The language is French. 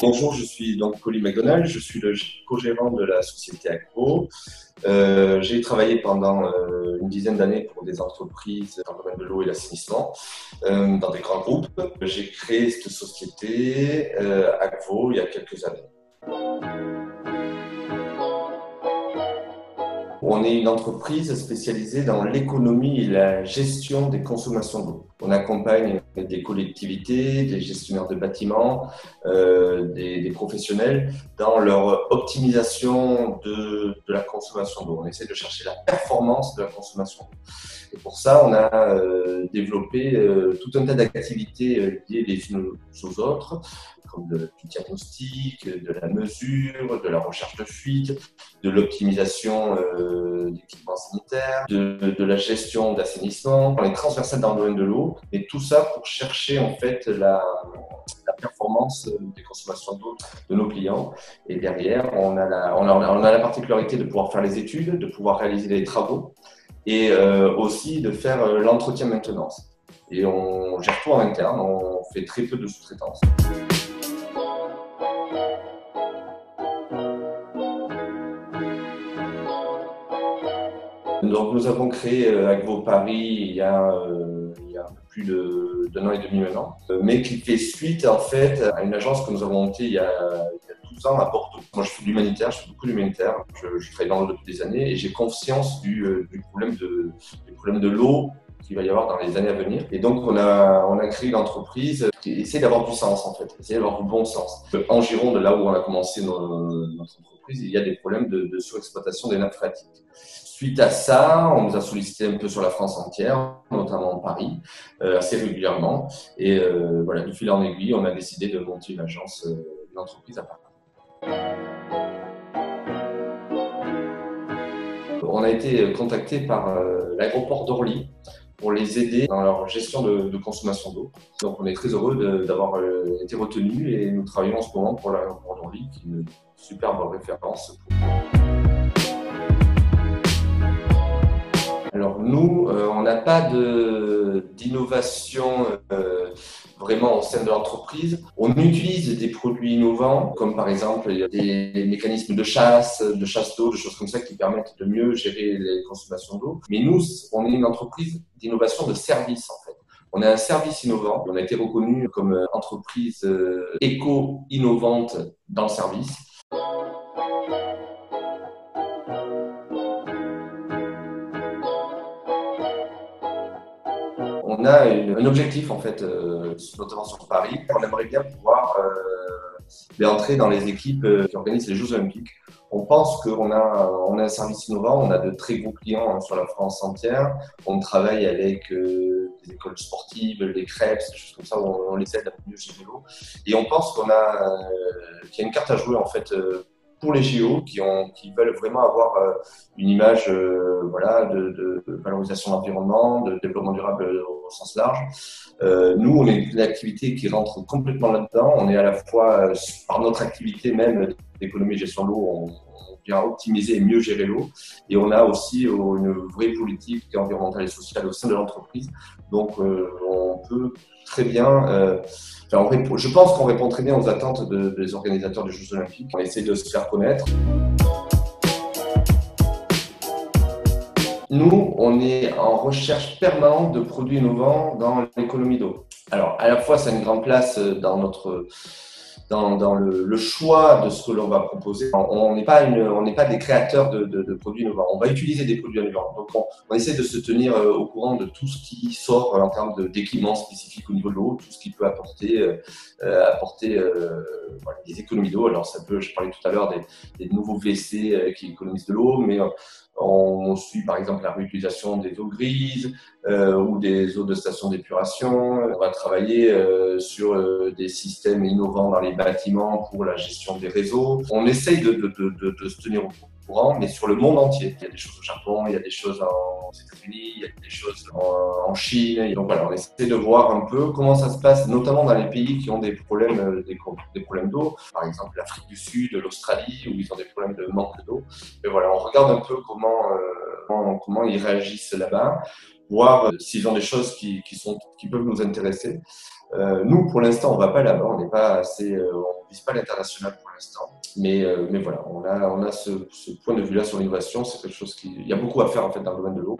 Bonjour, je suis donc Colin McDonald, je suis le co-gérant de la société Agvo. J'ai travaillé pendant une dizaine d'années pour des entreprises dans le domaine de l'eau et l'assainissement, dans des grands groupes. J'ai créé cette société Agvo il y a quelques années. On est une entreprise spécialisée dans l'économie et la gestion des consommations d'eau. On accompagne des collectivités, des gestionnaires de bâtiments, des professionnels dans leur optimisation de la consommation d'eau. On essaie de chercher la performance de la consommation d'eau. Et pour ça, on a développé tout un tas d'activités liées les unes aux autres, comme du diagnostic, de la mesure, de la recherche de fuite, de l'optimisation d'équipements sanitaires, de la gestion d'assainissement. On est transversal dans le domaine de l'eau, et tout ça pour chercher en fait la performance des consommations d'eau de nos clients. Et derrière, on a la particularité de pouvoir faire les études, de pouvoir réaliser les travaux et aussi de faire l'entretien-maintenance. Et on gère tout en interne, on fait très peu de sous-traitance. Donc, nous avons créé Agvo Paris il y a un peu plus d'un an et demi maintenant, mais qui fait suite en fait à une agence que nous avons montée il y a 12 ans à Bordeaux. Moi, je fais de l'humanitaire, je fais beaucoup d'humanitaire, je travaille dans l'eau depuis des années et j'ai conscience du problème de l'eau qu'il va y avoir dans les années à venir. Et donc, on a créé une entreprise qui essaie d'avoir du sens, en fait, essaie d'avoir du bon sens. En Gironde, là où on a commencé notre entreprise, il y a des problèmes de surexploitation des nappes phréatiques. Suite à ça, on nous a sollicité un peu sur la France entière, notamment Paris, assez régulièrement. Et voilà, de fil en aiguille, on a décidé de monter une agence, une entreprise à Paris. On a été contacté par l'aéroport d'Orly pour les aider dans leur gestion de consommation d'eau. Donc on est très heureux d'avoir été retenus et nous travaillons en ce moment pour l'aéroport d'Orly, qui est une superbe référence. Alors nous, on n'a pas d'innovation vraiment au sein de l'entreprise. On utilise des produits innovants, comme par exemple il y a des mécanismes de chasse d'eau, des choses comme ça qui permettent de mieux gérer les consommations d'eau. Mais nous, on est une entreprise d'innovation de service en fait. On a un service innovant. On a été reconnu comme entreprise éco-innovante dans le service. On a un objectif en fait, notamment sur Paris. On aimerait bien pouvoir entrer dans les équipes qui organisent les Jeux Olympiques. On pense qu'on a un service innovant, on a de très gros clients sur la France entière. On travaille avec des écoles sportives, des crêpes, des choses comme ça, où on les aide à mieux gérer l'eau. Et on pense qu'il y a une carte à jouer en fait pour les JO qui veulent vraiment avoir une image de valorisation de l'environnement, de développement durable au sens large. Nous, on est une activité qui rentre complètement là-dedans. On est à la fois, par notre activité même d'économie et gestion de l'eau, on vient optimiser et mieux gérer l'eau. Et on a aussi une vraie politique environnementale et sociale au sein de l'entreprise. Donc, on peut très bien... je pense qu'on répond très bien aux attentes des organisateurs des Jeux Olympiques. On essaie de se faire connaître. Nous, on est en recherche permanente de produits innovants dans l'économie d'eau. Alors, à la fois, ça a une grande place dans le choix de ce que l'on va proposer. On n'est pas des créateurs de produits innovants. On va utiliser des produits innovants. Donc, on essaie de se tenir au courant de tout ce qui sort en termes d'équipements spécifiques au niveau de l'eau, tout ce qui peut apporter des économies d'eau. Alors, je parlais tout à l'heure des nouveaux WC qui économisent de l'eau, mais on suit par exemple la réutilisation des eaux grises ou des eaux de station d'épuration. On va travailler sur des systèmes innovants dans les bâtiments pour la gestion des réseaux. On essaye de se tenir au courant, mais sur le monde entier. Il y a des choses au Japon, il y a des choses aux États-Unis, il y a des choses en Chine. Et donc voilà, on essaie de voir un peu comment ça se passe, notamment dans les pays qui ont des problèmes d'eau. Par exemple, l'Afrique du Sud, l'Australie, où ils ont des problèmes de manque d'eau. Et voilà, on regarde un peu comment ils réagissent là-bas, voir s'ils ont des choses qui peuvent nous intéresser. Nous, pour l'instant, on ne va pas là-bas, on n'est pas assez, on ne vise pas l'international pour l'instant. Mais voilà, on a ce point de vue-là sur l'innovation. C'est quelque chose il y a beaucoup à faire en fait dans le domaine de l'eau.